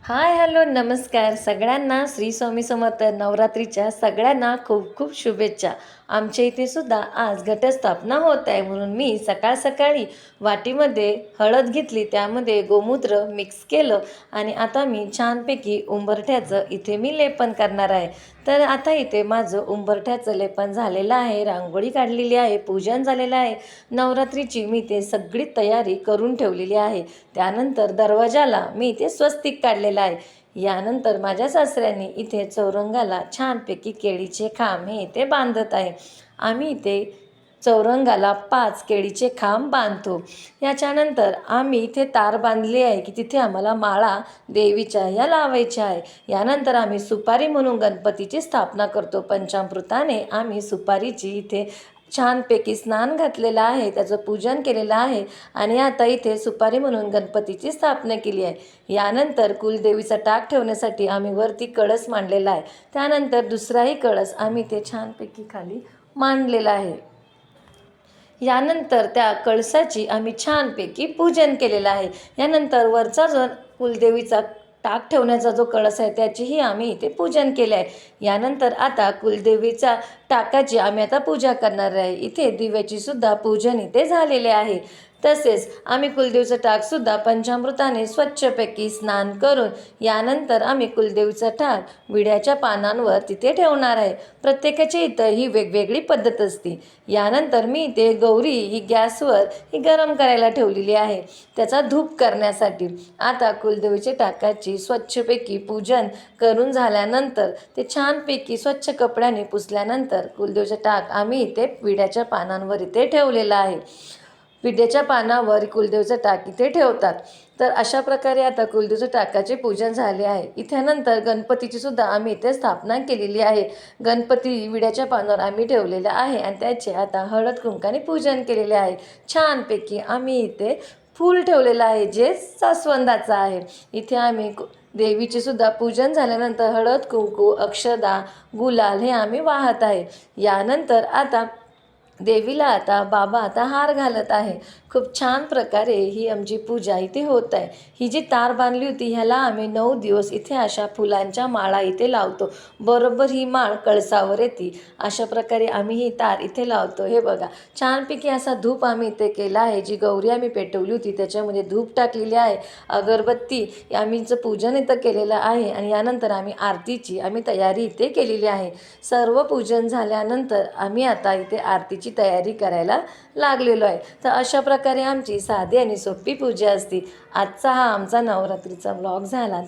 हाय, hello, नमस्कार सगळ्यांना. श्री स्वामी समर्थ. नवरात्रीच्या सगळ्यांना खूप खूप शुभेच्छा. आमच्या इथे सुद्धा आज घटस्थापना होत आहे, म्हणून मी सकाळ सकाळी वाटीमध्ये हळद घेतली, त्यामध्ये गोमूत्र मिक्स केलं आणि आता मी छानपैकी उंबरठ्याचं इथे मी लेपन करणार आहे. तर आता इथे माझं उंबरठ्याचं लेपन झालेलं आहे, रांगोळी काढलेली आहे, पूजन झालेलं आहे. नवरात्रीची मी ते सगळी तयारी करून ठेवलेली आहे. त्यानंतर दरवाजाला मी इथे स्वस्तिक काढलेलं आहे. यानंतर माझ्या सासऱ्यांनी इथे चौरंगाला छानपैकी केळीचे खांब हे इथे बांधत आहे. आम्ही इथे चौरंगाला 5 केळीचे खांब बांधतो. याच्यानंतर आम्ही इथे तार बांधली आहे की तिथे आम्हाला माळा देवीच्या या लावायच्या आहे. यानंतर आम्ही सुपारी म्हणून गणपतीची स्थापना करतो. पंचामृताने आम्ही सुपारीची इथे छानपैकी स्नान घातलेलं आहे, त्याचं पूजन केलेलं आहे आणि आता इथे सुपारी म्हणून गणपतीची स्थापना केली आहे. यानंतर कुलदेवीचा टाक ठेवण्यासाठी आम्ही वरती कळस मांडलेला आहे. त्यानंतर दुसराही कळस आम्ही ते छानपैकी खाली मांडलेला आहे. यानंतर त्या कळसाची आम्ही छानपैकी पूजन केलेलं आहे. यानंतर वरचा जो कुलदेवीचा टाक ठेवण्याचा जो कळस आहे त्याचीही आम्ही इथे पूजन केले आहे. यानंतर आता कुलदेवीचा टाकाची आम्ही आता पूजा करणार आहे. इथे दिव्याची सुद्धा पूजन इथे झालेले आहे. तसेच आम्ही कुलदेवीचं टाकसुद्धा पंचामृताने स्वच्छपैकी स्नान करून यानंतर आम्ही कुलदेवीचा टाक विड्याच्या पानांवर तिथे ठेवणार आहे. प्रत्येकाची इथं ही वेगवेगळी पद्धत असते. यानंतर मी इथे गौरी ही गॅसवर ही गरम करायला ठेवलेली आहे, त्याचा धूप करण्यासाठी. आता कुलदेवीच्या टाकाची स्वच्छपैकी पूजन करून झाल्यानंतर ते छानपैकी स्वच्छ कपड्याने पुसल्यानंतर कुलदेवीचा टाक आम्ही इथे विड्याच्या पानांवर इथे ठेवलेला आहे. विड्याच्या पानावर कुलदेवीचं टाक इथे ठेवतात. तर अशा प्रकारे आता कुलदेवीच्या टाकाचे पूजन झाले आहे. इथ्यानंतर गणपतीची सुद्धा आम्ही इथे स्थापना केलेली आहे. गणपती विड्याच्या पानावर आम्ही ठेवलेला आहे आणि त्याचे आता हळद कुंकाने पूजन केलेले आहे. छानपैकी आम्ही इथे फूल ठेवलेलं आहे जे जास्वंदाचं आहे. इथे आम्ही देवीचे सुद्धा पूजन झाल्यानंतर हळद कुंकू, अक्षदा, गुलाल हे आम्ही वाहत आहे. यानंतर आता देवीला आता बाबा आता हार घालत आहे. खूप छान प्रकारे ही आमची पूजा इथे होत आहे. ही जी तार बांधली होती ह्याला आम्ही 9 दिवस इथे अशा फुलांच्या माळा इथे लावतो. बरोबर ही माळ कळसावर येते. अशा प्रकारे आम्ही ही तार इथे लावतो. हे बघा, छानपैकी असा धूप आम्ही इथे केला आहे. जी गौरी आम्ही पेटवली होती त्याच्यामध्ये धूप टाकलेली आहे, अगरबत्ती आम्हीचं पूजन इथं केलेलं आहे आणि यानंतर आम्ही आरतीची तयारी इथे केलेली आहे. सर्व पूजन झाल्यानंतर आम्ही आता इथे आरतीची तयारी करायला लागलेलो आहे. तर अशा प्रकारे आमची साधी आणि सोपी पूजा असते. आजचा हा आमचा नवरात्रीचा व्लॉग झाला.